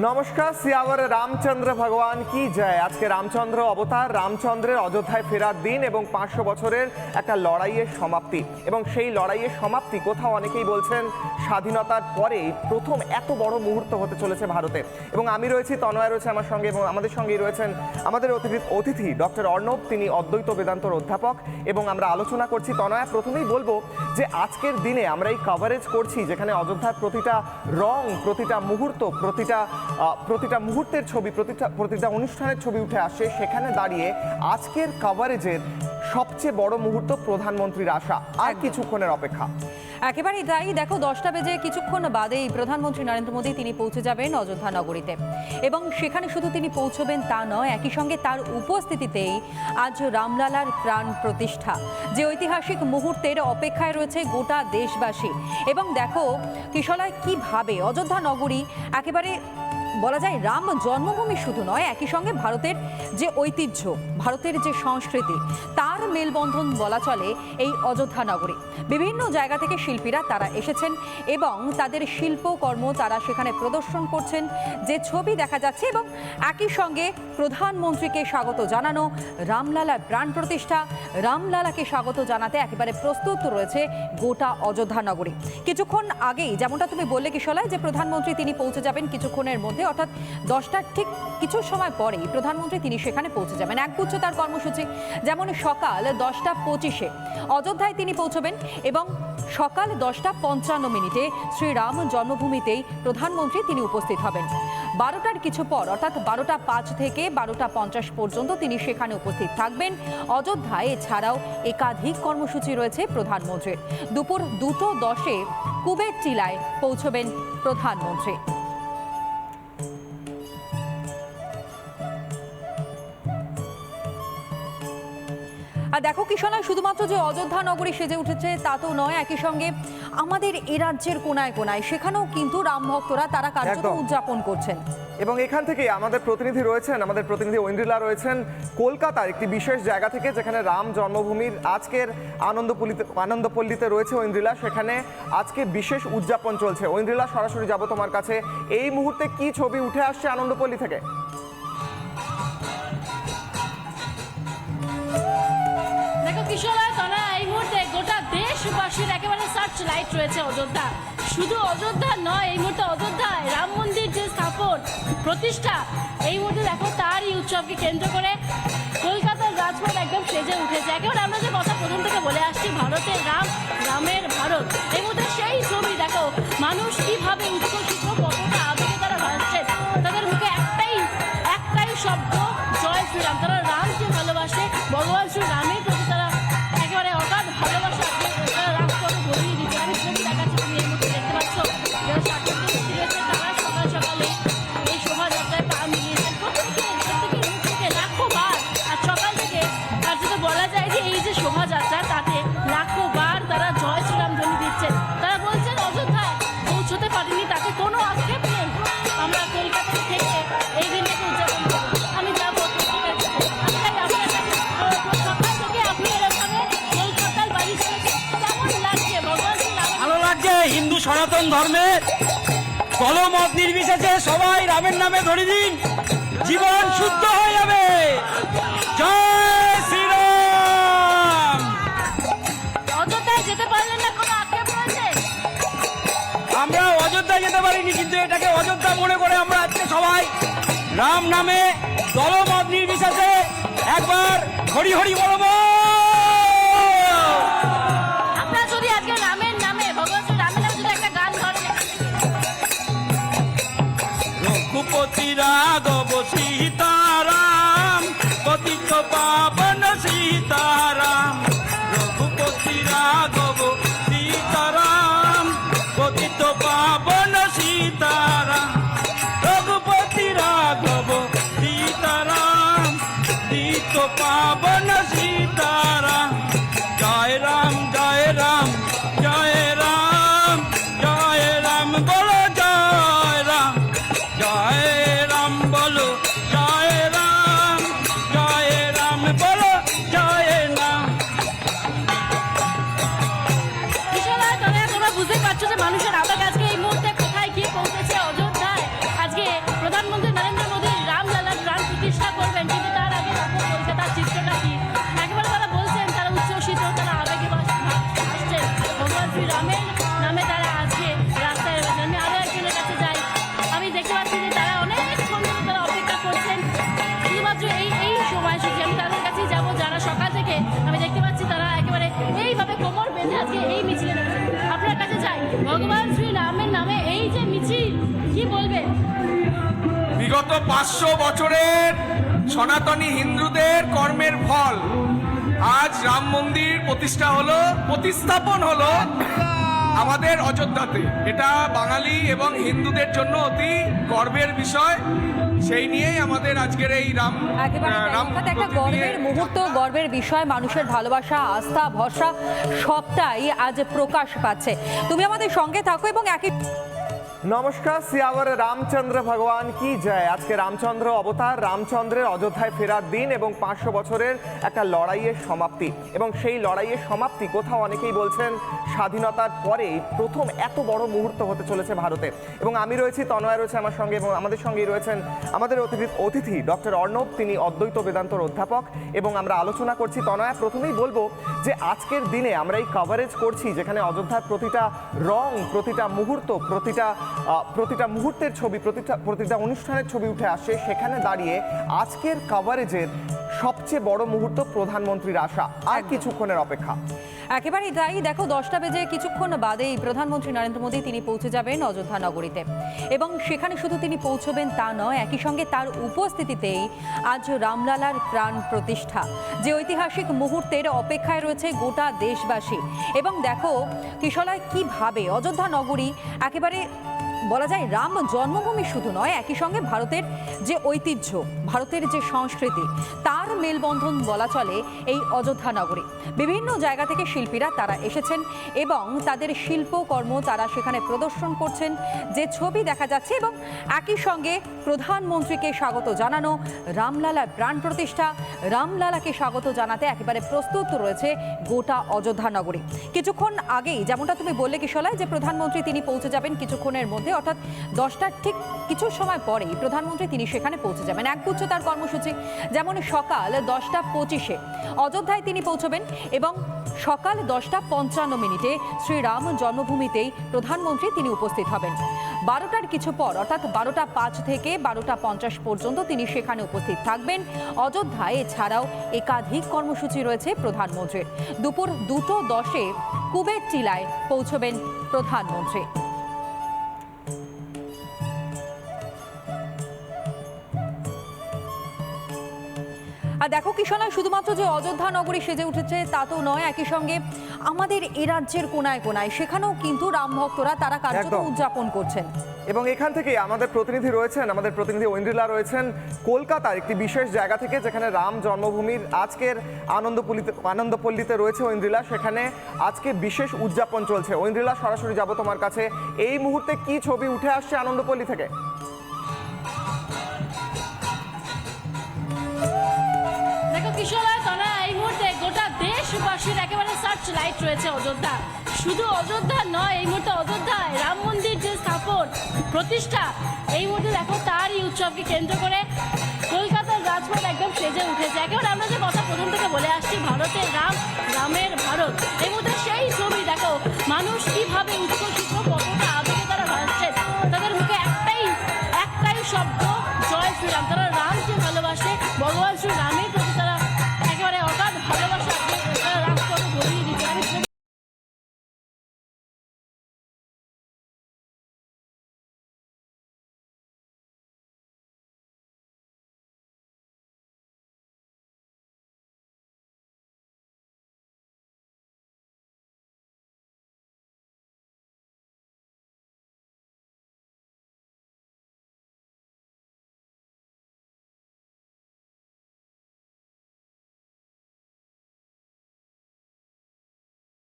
নমস্কার, সিয়াवर রামচন্দ্র ভগবান কি জয়। আজকে রামচন্দ্র অবতার, রামচন্দ্রের অযোধ্যায় ফেরার দিন এবং 500 বছরের একটা লড়াইয়ের সমাপ্তি। এবং সেই লড়াইয়ের সমাপ্তি কোথাও অনেকেই বলছেন স্বাধীনতার পরে প্রথম এত বড় মুহূর্ত হতে চলেছে ভারতে। এবং আমি রয়েছি, তনয়া রয়েছে আমার সঙ্গে, এবং আমাদের সঙ্গেই রয়েছেন আমাদের অতিথি ডক্টর অর্ণব। তিনি অদ্বৈত বেদান্তর অধ্যাপক এবং আমরা আলোচনা করছি। তনয়া, প্রথমেই বলবো যে আজকের দিনে আমরা এই কভারেজ করছি যেখানে অযোধ্যার প্রতিটা রং, প্রতিটা মুহূর্ত, প্রতিটা মুহূর্তের ছবি, প্রতিটা অনুষ্ঠানের ছবি উঠে আসে। সেখানে দাঁড়িয়ে আজকের কভারেজের সবচেয়ে বড় মুহূর্ত প্রধানমন্ত্রীর আসা, আর কিছুক্ষণের অপেক্ষা। একেবারেই তাই। দেখো, 10টা বেজে কিছুক্ষণ বাদেই প্রধানমন্ত্রী নরেন্দ্র মোদী তিনি পৌঁছে যাবেন অযোধ্যা নগরীতে। এবং সেখানে শুধু তিনি পৌঁছবেন তা নয়, একই সঙ্গে তার উপস্থিতিতেই আজ রামলালার প্রাণ প্রতিষ্ঠা, যে ঐতিহাসিক মুহূর্তের অপেক্ষায় রয়েছে গোটা দেশবাসী। এবং দেখো কিশলয়, কিভাবে অযোধ্যা নগরী একেবারে বলা যায় রাম জন্মভূমি শুধু নয়, একই সঙ্গে ভারতের যে ঐতিহ্য, ভারতের যে সংস্কৃতি, তার মেলবন্ধন বলা চলে এই অযোধ্যা নগরী। বিভিন্ন জায়গা থেকে শিল্পীরা তারা এসেছেন এবং তাদের শিল্পকর্ম তারা সেখানে প্রদর্শন করছেন, যে ছবি দেখা যাচ্ছে। এবং একই সঙ্গে প্রধানমন্ত্রীকে স্বাগত জানানো, রামলালার প্রাণ প্রতিষ্ঠা, রামলালাকে স্বাগত জানাতে একেবারে প্রস্তুত রয়েছে গোটা অযোধ্যা নগরী। কিছুক্ষণ আগেই যেমনটা তুমি বললে কিশলয়, যে প্রধানমন্ত্রী তিনি পৌঁছে যাবেন কিছুক্ষণের মধ্যে, অর্থাৎ 10টার ঠিক কিছু সময় পরেই প্রধানমন্ত্রী তিনি সেখানে পৌঁছে যাবেন। একগুচ্ছ তার কর্মসূচি, যেমন সকাল 10টা 25-এ অযোধ্যায় তিনি পৌঁছবেন এবং সকাল 10টা 55 শ্রীরাম জন্মভূমিতেই প্রধানমন্ত্রী তিনি উপস্থিত হবেন। 12টার কিছু পর, অর্থাৎ 12টা 5 থেকে 12টা 50 পর্যন্ত তিনি সেখানে উপস্থিত থাকবেন অযোধ্যায়। এছাড়াও একাধিক কর্মসূচি রয়েছে প্রধানমন্ত্রীর। দুপুর 2:10-এ কুবের টিলায় পৌঁছবেন প্রধানমন্ত্রী। আর দেখো কিশলয়, শুধুমাত্র যে অযোধ্যা নগরী সেজে উঠেছে তা তো নয়, একই সঙ্গে আমাদের এ রাজ্যের কোনায় কোনায় সেখানেও কিন্তু রাম ভক্তরা তারা কার্যত উদযাপন করছেন। এবং এখান থেকে আমাদের প্রতিনিধি রয়েছেন, আমাদের প্রতিনিধি ঐন্দ্রিলা রয়েছেন কলকাতার একটি বিশেষ জায়গা থেকে, যেখানে রাম জন্মভূমির আজকের আনন্দপল্লীতে রয়েছে ঐন্দ্রিলা। সেখানে আজকে বিশেষ উদযাপন চলছে। ঐন্দ্রিলা, সরাসরি যাব তোমার কাছে। এই মুহূর্তে কি ছবি উঠে আসছে আনন্দপল্লী থেকে? এই মুহূর্তে গোটা দেশবাসীর একেবারে সার্চ লাইট রয়েছে অযোধ্যা। শুধু অযোধ্যা নয়, এই মুহূর্তে অযোধ্যায় রাম মন্দির যে স্থাপন প্রতিষ্ঠা, এই মুহূর্তে দেখো তারই উৎসবকে কেন্দ্র করে কলকাতার রাজপথ একদম সেজে উঠেছে। একেবারে আমরা যে কথা প্রথম থেকে বলে আসছি, ভারতের রাম, রামের ভারত, এই মুহূর্তে সেই ছবি দেখো। মানুষ কিভাবে উচ্ছ্বসিত, কতটা আবেগে তারা ভাসছেন। তাদের মুখে একটাই শব্দ, জয় শ্রীরাম। তারা রামকে ভালোবাসে, ভগবান শ্রী রামের প্রতি তারা একেবারে অগাধ ভালোবাসা তারা রাম করে ভরিয়ে দিচ্ছে। আমি ছবি দেখাচ্ছি, তুমি এই মুহূর্তে দেখতে পাচ্ছ যারা সাক্ষাৎ রয়েছে তারা সকাল সকালে এই শোভাযাত্রায় পা মিলিয়েছেন। প্রত্যেকের মুখ থেকে লাখো বার, আর সকাল থেকে আর যদি বলা যায় যে এই যে শোভাযাত্রা, তাতে লাখো বার তারা জয় শ্রীরাম ধ্বনি দিচ্ছেন। তারা বলছেন অযোধ্যায় পৌঁছতে পারেনি, তাতে কোনো আক্ষেপ নেই। আমরা কলকাতা থেকে এই দিনটাকে উদযাপন করব। আমি যাবো হিন্দু সনাতন ধর্মের দলমত নির্বিশেষে সবাই রামের নামে ধরে দিন, জীবন শুদ্ধ হয়ে যাবে। জয় শ্রীরাম। অযোধ্যায় যেতে পারলেন না, কোনো আক্ষেপ রয়েছে? আমরা অযোধ্যায় যেতে পারিনি, কিন্তু এটাকে অযোধ্যা মনে করে আমরা আজকে সবাই রাম নামে দলমত নির্বিশেষে একবার হরি হরি বলবো। আপনারা যদি আজকে রামের নামে, ভগবান শ্রী রামের নামে যদি একটা গান ধরেন। রঘুপতি রাঘব সীতারাম, পতিত পাবন সীতারাম। রঘুপতি রাঘব সীতারাম, পতিত পাবন সীতারাম। রঘুপতি রাঘব সীতারাম, পতিত পাবন সীতারাম। জয় রাম জয় রাম জয় রাম, জয় রাম বলো জয় রাম, জয় রাম বলো জয় রাম, জয় রাম বলো। গত 500 বছরের সনাতনী হিন্দুদের কর্মের ফল আজ রাম মন্দির প্রতিস্থাপন হলো আমাদের অযোধ্যাতে। এটা বাঙালি এবং হিন্দুদের জন্য অতি গর্বের বিষয়। সেই নিয়েই আমাদের আজকের এই একেবারে অর্থাৎ একটা গর্বের মুহূর্ত, গর্বের বিষয়, মানুষের ভালোবাসা, আস্থা, ভরসা সবটাই আজ প্রকাশ পাচ্ছে। তুমি আমাদের সঙ্গে থাকো এবং একই নমস্কার, সিয়াওয়ার রামচন্দ্র ভগবান কি জয়। আজকে রামচন্দ্র অবতার, রামচন্দ্রের অযোধ্যায় ফেরার দিন এবং 500 বছরের একটা লড়াইয়ের সমাপ্তি, এবং সেই লড়াইয়ের সমাপ্তি কোথাও অনেকেই বলছেন স্বাধীনতার পরে প্রথম এত বড় মুহূর্ত হতে চলেছে ভারতে। এবং আমি রয়েছি, তনয়া রয়েছে আমার সঙ্গে, এবং আমাদের সঙ্গেই রয়েছেন আমাদের অতিথি ডক্টর অর্ণব, তিনি অদ্বৈত বেদান্তর অধ্যাপক, এবং আমরা আলোচনা করছি। তনয়া, প্রথমেই বলবো যে আজকের দিনে আমরা এই কভারেজ করছি যেখানে অযোধ্যার প্রতিটা রং, প্রতিটা মুহূর্ত, প্রতিটা মুহূর্তের ছবি, প্রতিটা অনুষ্ঠানের ছবি উঠে আসে। সেখানে দাঁড়িয়ে আজকের কভারেজের সবচেয়ে বড় মুহূর্ত প্রধানমন্ত্রীর আসা, আর কিছুক্ষণের অপেক্ষা। একেবারেই তাই। দেখো, 10টা বেজে কিছুক্ষণ বাদেই প্রধানমন্ত্রী নরেন্দ্র মোদী তিনি পৌঁছে যাবেন অযোধ্যা নগরীতে, এবং সেখানে শুধু তিনি পৌঁছবেন তা নয়, একই সঙ্গে তার উপস্থিতিতেই আজ রামলালার প্রাণ প্রতিষ্ঠা, যে ঐতিহাসিক মুহূর্তের অপেক্ষায় রয়েছে গোটা দেশবাসী। এবং দেখো কিশলয়, কিভাবে অযোধ্যা নগরী একেবারে বলা যায় রাম জন্মভূমি শুধু নয়, একই সঙ্গে ভারতের যে ঐতিহ্য, ভারতের যে সংস্কৃতি, তার মেলবন্ধন বলা চলে এই অযোধ্যা নগরী। বিভিন্ন জায়গা থেকে শিল্পীরা তারা এসেছেন এবং তাদের শিল্পকর্ম তারা সেখানে প্রদর্শন করছেন, যে ছবি দেখা যাচ্ছে। এবং একই সঙ্গে প্রধানমন্ত্রীকে স্বাগত জানানো, রামলালার প্রাণ প্রতিষ্ঠা, রামলালাকে স্বাগত জানাতে একেবারে প্রস্তুত রয়েছে গোটা অযোধ্যা নগরী। কিছুক্ষণ আগেই যেমনটা তুমি বললে কিশলয়, যে প্রধানমন্ত্রী তিনি পৌঁছে যাবেন কিছুক্ষণের মধ্যে, অর্থাৎ 10টার ঠিক কিছু সময় পরেই প্রধানমন্ত্রী তিনি সেখানে পৌঁছে যাবেন। একগুচ্ছ তার কর্মসূচি, যেমন সকাল 10:25 অযোধ্যায় তিনি পৌঁছবেন এবং সকাল 10:55 শ্রীরাম জন্মভূমিতেই প্রধানমন্ত্রী তিনি উপস্থিত হবেন। 12টার কিছু পর অর্থাৎ 12:05 থেকে 12:50 পর্যন্ত তিনি সেখানে উপস্থিত থাকবেন অযোধ্যায়। এছাড়াও একাধিক কর্মসূচি রয়েছে প্রধানমন্ত্রীর। দুপুর 2:10 কুবের টিলায় পৌঁছবেন প্রধানমন্ত্রী। আর দেখো কিশলয়, শুধুমাত্র যে অযোধ্যা নগরী সেজে উঠেছে তা তো নয়, একই সঙ্গে আমাদের এ রাজ্যের কোনায় কোনায় সেখানেও কিন্তু রাম ভক্তরা তারা কার্যত উদযাপন করছেন। এবং এখান থেকে আমাদের প্রতিনিধি রয়েছেন, আমাদের প্রতিনিধি ঐন্দ্রিলা রয়েছেন কলকাতার একটি বিশেষ জায়গা থেকে, যেখানে রাম জন্মভূমির আজকের আনন্দপল্লীতে রয়েছে ঐন্দ্রিলা। সেখানে আজকে বিশেষ উদযাপন চলছে। ঐন্দ্রিলা, সরাসরি যাব তোমার কাছে। এই মুহূর্তে কি ছবি উঠে আসছে আনন্দপল্লী থেকে? কিশোরয়, তারা এই মুহূর্তে গোটা দেশবাসীর একেবারে সার্চ লাইট রয়েছে অযোধ্যা। শুধু অযোধ্যা নয়, এই মুহূর্তে অযোধ্যায় রাম মন্দির যে স্থাপন প্রতিষ্ঠা, এই মুহূর্তে দেখো তারই উৎসবকে কেন্দ্র করে কলকাতার রাজপথ একদম সেজে উঠেছে। একেবারে আমরা যে কথা প্রথম থেকে বলে আসছি, ভারতের রাম, রামের ভারত, এই মুহূর্তে সেই ছবি দেখো। মানুষ কিভাবে উচ্ছ্বসিত, কতটা আবেগে তারা ভাসছেন। তাদের মুখে একটাই শব্দ, জয় শ্রীরাম। তারা